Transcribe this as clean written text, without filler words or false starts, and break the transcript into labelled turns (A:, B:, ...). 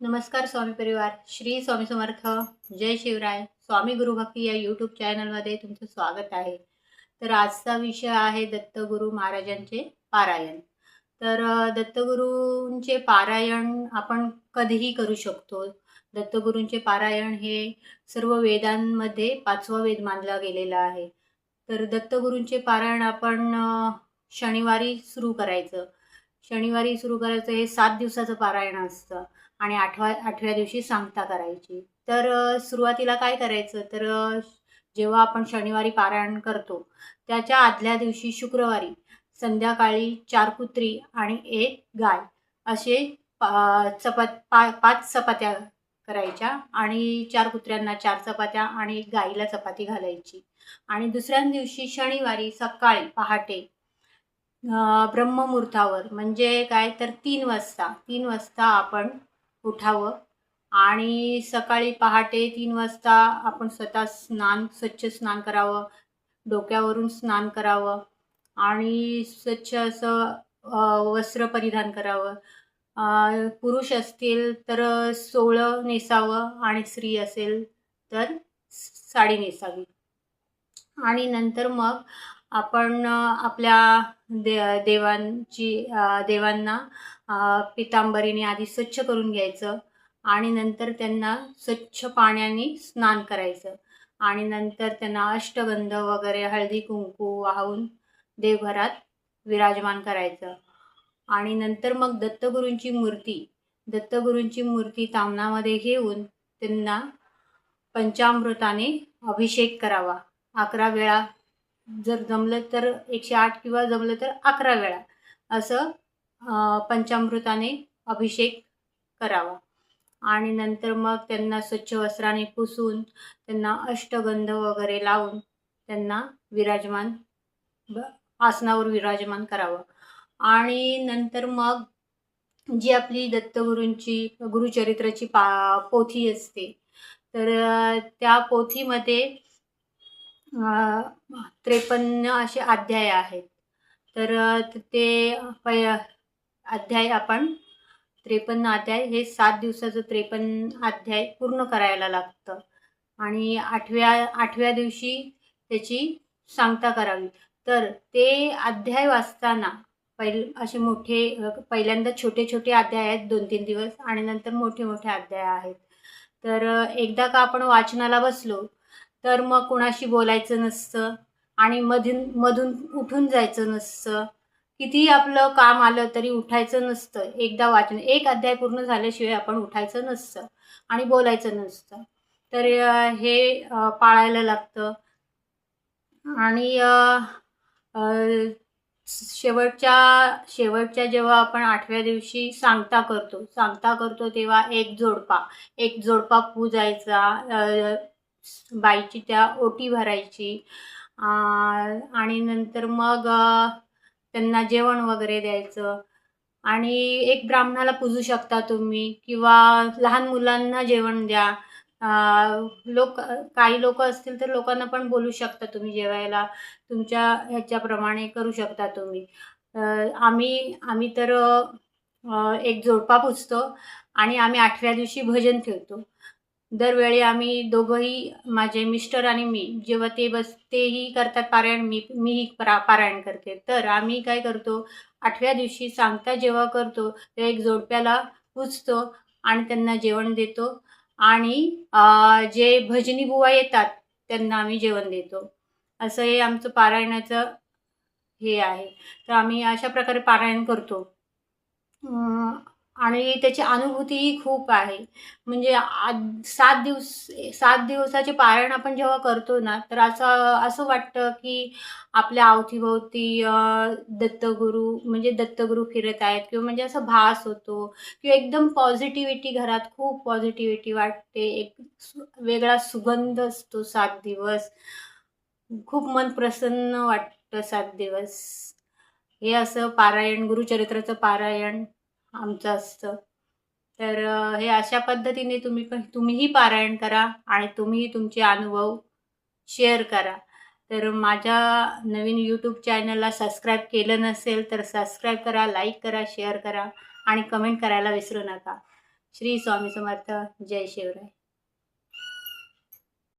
A: नमस्कार स्वामी परिवार. श्री स्वामी समर्थ. जय शिवराय. स्वामी गुरुभक्ती या यूट्यूब चॅनलमध्ये तुमचं स्वागत आहे. तर आजचा विषय आहे दत्तगुरू महाराजांचे पारायण. तर दत्तगुरूंचे पारायण आपण कधीही करू शकतो. दत्तगुरूंचे पारायण हे सर्व वेदांमध्ये 5वा वेद मानला गेलेला आहे. तर दत्तगुरूंचे पारायण आपण शनिवारी सुरू करायचं. हे 7 दिवसाचं पारायण असतं आणि आठव्या दिवशी सांगता करायची. तर सुरुवातीला काय करायचं तर जेव्हा आपण शनिवारी पारायण करतो त्याच्या आदल्या दिवशी शुक्रवारी संध्याकाळी 4 कुत्री आणि 1 गाय असे 5 चपात्या करायच्या आणि 4 कुत्र्यांना 4 चपात्या आणि 1 गाईला चपाती घालायची. आणि दुसऱ्या दिवशी शनिवारी सकाळी पहाटे ब्रह्ममुहूर्तावर म्हणजे काय तर 3 वाजता आपण उठावं आणि सकाळी पहाटे 3 वाजता आपण स्वच्छ स्नान करावं, डोक्यावरून स्नान करावं आणि स्वच्छ असं वस्त्र परिधान करावं. पुरुष असतील तर सोवळं नेसावं आणि स्त्री असेल तर साडी नेसावी. आणि नंतर मग आपण आपल्या देवांना पितांबरीने आधी स्वच्छ करून घ्यायचं आणि नंतर त्यांना स्वच्छ पाण्याने स्नान करायचं आणि नंतर त्यांना अष्टगंध वगैरे हळदी कुंकू वाहून देवघरात विराजमान करायचं. आणि नंतर मग दत्तगुरूंची मूर्ती तामणामध्ये घेऊन त्यांना पंचामृताने अभिषेक करावा 11 वेळा. जर जमलं तर 108 किंवा जमलं तर 11 वेळा असं पंचामृताने अभिषेक करावा. आणि नंतर मग त्यांना स्वच्छ वस्त्राने पुसून त्यांना अष्टगंध वगैरे लावून त्यांना आसनावर विराजमान करावं. आणि नंतर मग जी आपली दत्तगुरूंची गुरुचरित्राची पोथी असते तर त्या पोथीमध्ये 53 असे अध्याय आहेत. तर ते अध्याय आपण 53 अध्याय हे 7 दिवसाचं 53 अध्याय पूर्ण करायला लागतं आणि आठव्या दिवशी त्याची सांगता करावी. तर ते अध्याय वाचताना असे पहिल्यांदा छोटे छोटे अध्याय आहेत 2-3 दिवस आणि नंतर मोठे मोठे अध्याय आहेत. तर एकदा का आपण वाचनाला बसलो तर मग कुणाशी बोलायचं नसतं आणि मधून उठून जायचं नसतं. कितीही आपलं काम आलं तरी उठायचं नसतं. एकदा एक अध्याय पूर्ण झाल्याशिवाय आपण उठायचं नसतं आणि बोलायचं नसतं. तर हे पाळायला लागतं. आणि शेवटच्या जेव्हा आपण 8व्या दिवशी सांगता करतो तेव्हा एक जोडपा पूजायचा, बाईची त्या ओटी भरायची आणि नंतर मग त्यांना जेवण वगैरे द्यायचं. आणि एक ब्राह्मणाला पूजू शकता तुम्ही किंवा लहान मुलांना जेवण द्या. काही लोक असतील तर लोकांना पण बोलू शकता तुम्ही जेवायला. तुमच्या ह्याच्याप्रमाणे करू शकता तुम्ही. आम्ही तर एक जोडपा पूजतो आणि आम्ही 8व्या दिवशी भजन ठेवतो. दरवेळी आम्ही दोघंही, माझे मिस्टर आणि मी, जेव्हा तेही करतात पारायण, मीही पारायण करते. तर आम्ही काय करतो, 8व्या दिवशी सांगता जेव्हा करतो तेव्हा एक जोडप्याला पूजतो आणि त्यांना जेवण देतो आणि जे भजनी बुवा येतात त्यांना आम्ही जेवण देतो. असं हे आमचं पारायणाचं हे आहे. तर आम्ही अशा प्रकारे पारायण करतो आणि त्याची अनुभूतीही खूप आहे. म्हणजे 7 दिवसाचे पारायण आपण जेव्हा करतो ना तर असं वाटतं की आपल्या अवतीभोवती दत्तगुरू फिरत आहेत किंवा म्हणजे असा भास होतो किंवा एकदम पॉझिटिव्हिटी, घरात खूप पॉझिटिव्हिटी वाटते. एक वेगळा सुगंध असतो 7 दिवस. खूप मन प्रसन्न वाटतं 7 दिवस. हे असं गुरुचरित्राचं पारायण आमचं असतं. तर हे अशा पद्धतीने तुम्हीही पारायण करा आणि तुम्हीही तुमचे अनुभव शेअर करा. तर माझ्या नवीन यूट्यूब चॅनलला सबस्क्राईब केलं नसेल तर सबस्क्राईब करा, लाईक करा, शेअर करा आणि कमेंट करायला विसरू नका. श्री स्वामी समर्थ. जय शिवराय.